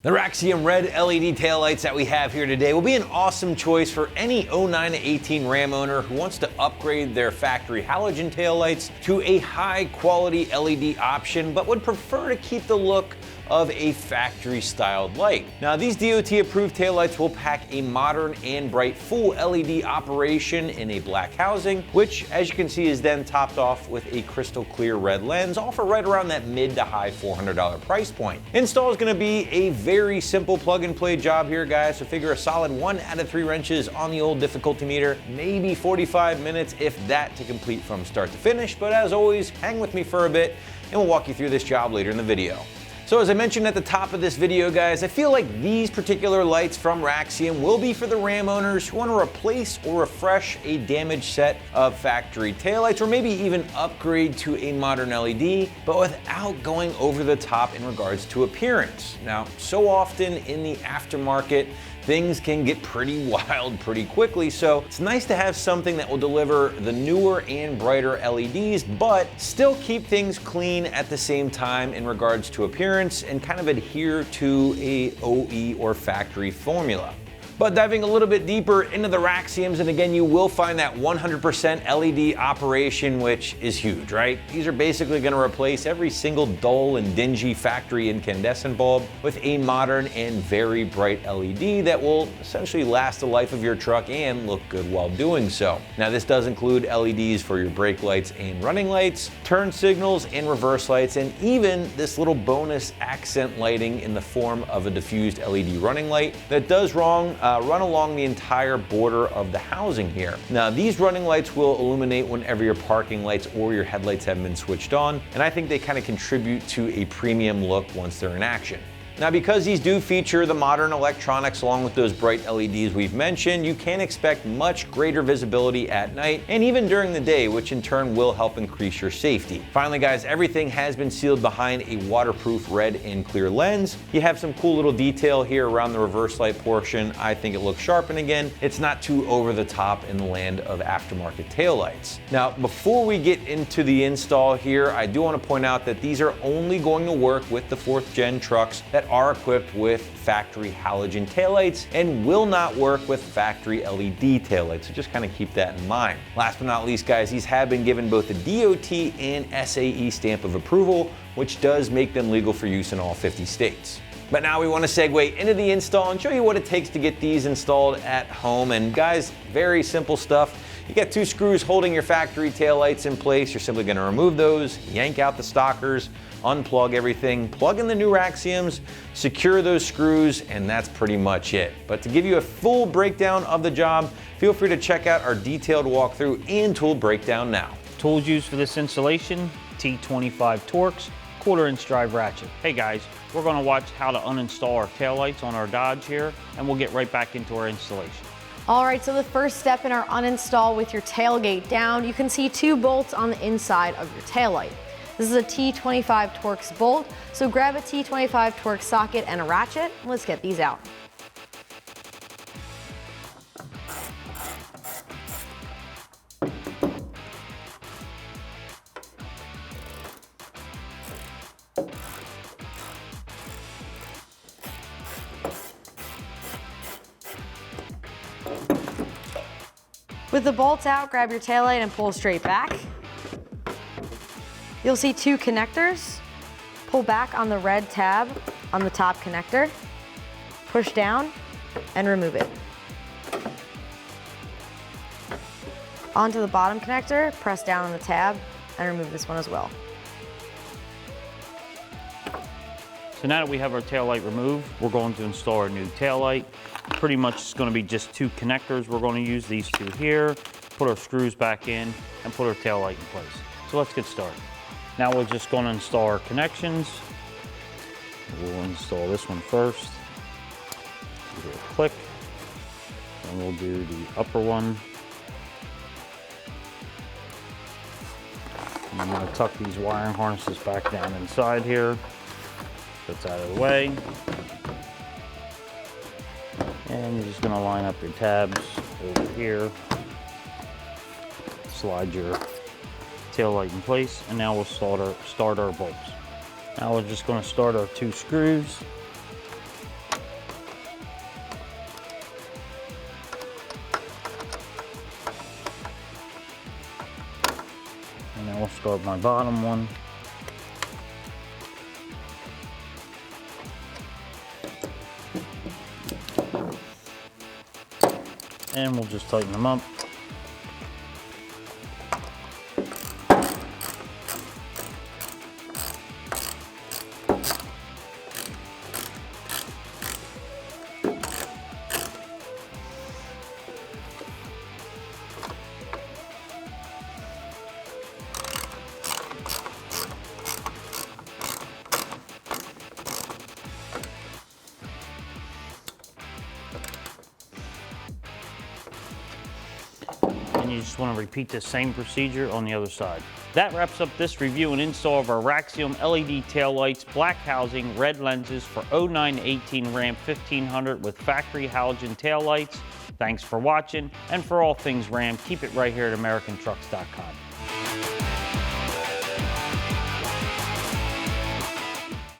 The Raxiom red LED taillights that we have here today will be an awesome choice for any 09 to 18 Ram owner who wants to upgrade their factory halogen taillights to a high quality LED option, but would prefer to keep the look of a factory styled light. Now, these DOT approved taillights will pack a modern and bright full LED operation in a black housing, which as you can see is then topped off with a crystal clear red lens, all for right around that mid to high $400 price point. Install is going to be a very simple plug and play job here, guys, so figure a solid 1 out of 3 wrenches on the old difficulty meter, maybe 45 minutes if that to complete from start to finish. But as always, hang with me for a bit and we'll walk you through this job later in the video. So as I mentioned at the top of this video, guys, I feel like these particular lights from Raxiom will be for the Ram owners who want to replace or refresh a damaged set of factory taillights, or maybe even upgrade to a modern LED, but without going over the top in regards to appearance. Now, so often in the aftermarket, things can get pretty wild pretty quickly, so it's nice to have something that will deliver the newer and brighter LEDs, but still keep things clean at the same time in regards to appearance and kind of adhere to a OE or factory formula. But diving a little bit deeper into the Raxioms, and again, you will find that 100% LED operation, which is huge, right? These are basically going to replace every single dull and dingy factory incandescent bulb with a modern and very bright LED that will essentially last the life of your truck and look good while doing so. Now, this does include LEDs for your brake lights and running lights, turn signals and reverse lights, and even this little bonus accent lighting in the form of a diffused LED running light that does run along the entire border of the housing here. Now, these running lights will illuminate whenever your parking lights or your headlights have been switched on, and I think they kind of contribute to a premium look once they're in action. Now, because these do feature the modern electronics along with those bright LEDs we've mentioned, you can expect much greater visibility at night and even during the day, which in turn will help increase your safety. Finally, guys, everything has been sealed behind a waterproof red and clear lens. You have some cool little detail here around the reverse light portion. I think it looks sharp, and again, it's not too over the top in the land of aftermarket taillights. Now, before we get into the install here, I do want to point out that these are only going to work with the 4th gen trucks that are equipped with factory halogen taillights and will not work with factory LED taillights, so just kind of keep that in mind. Last but not least, guys, these have been given both a DOT and SAE stamp of approval, which does make them legal for use in all 50 states. But now we want to segue into the install and show you what it takes to get these installed at home. And guys, very simple stuff. You got 2 screws holding your factory taillights in place. You're simply going to remove those, yank out the stockers, unplug everything, plug in the new Raxioms, secure those screws, and that's pretty much it. But to give you a full breakdown of the job, feel free to check out our detailed walkthrough and tool breakdown now. Tools used for this installation: T25 Torx, 1/4-inch drive ratchet. Hey guys, we're going to watch how to uninstall our taillights on our Dodge here, and we'll get right back into our installation. All right, so the first step in our uninstall with your tailgate down, you can see 2 bolts on the inside of your taillight. This is a T25 Torx bolt, so grab a T25 Torx socket and a ratchet. Let's get these out. With the bolts out, grab your taillight and pull straight back. You'll see 2 connectors. Pull back on the red tab on the top connector, push down and remove it. Onto the bottom connector, press down on the tab and remove this one as well. So now that we have our taillight removed, we're going to install our new taillight. Pretty much it's going to be just 2 connectors. We're going to use these 2 here, put our screws back in, and put our taillight in place. So let's get started. Now we're just going to install our connections. We'll install this one first. Give it a click. And we'll do the upper one. And I'm going to tuck these wiring harnesses back down inside here. That's out of the way. And you're just going to line up your tabs over here. Slide your tail light in place, and now we'll start our bolts. Now we're just going to start our 2 screws. start my bottom one. And we'll just tighten them up. And you just want to repeat the same procedure on the other side. That wraps up this review and install of our Raxiom LED tail lights, black housing, red lenses for 09-18 Ram 1500 with factory halogen tail lights. Thanks for watching, and for all things Ram, keep it right here at AmericanTrucks.com.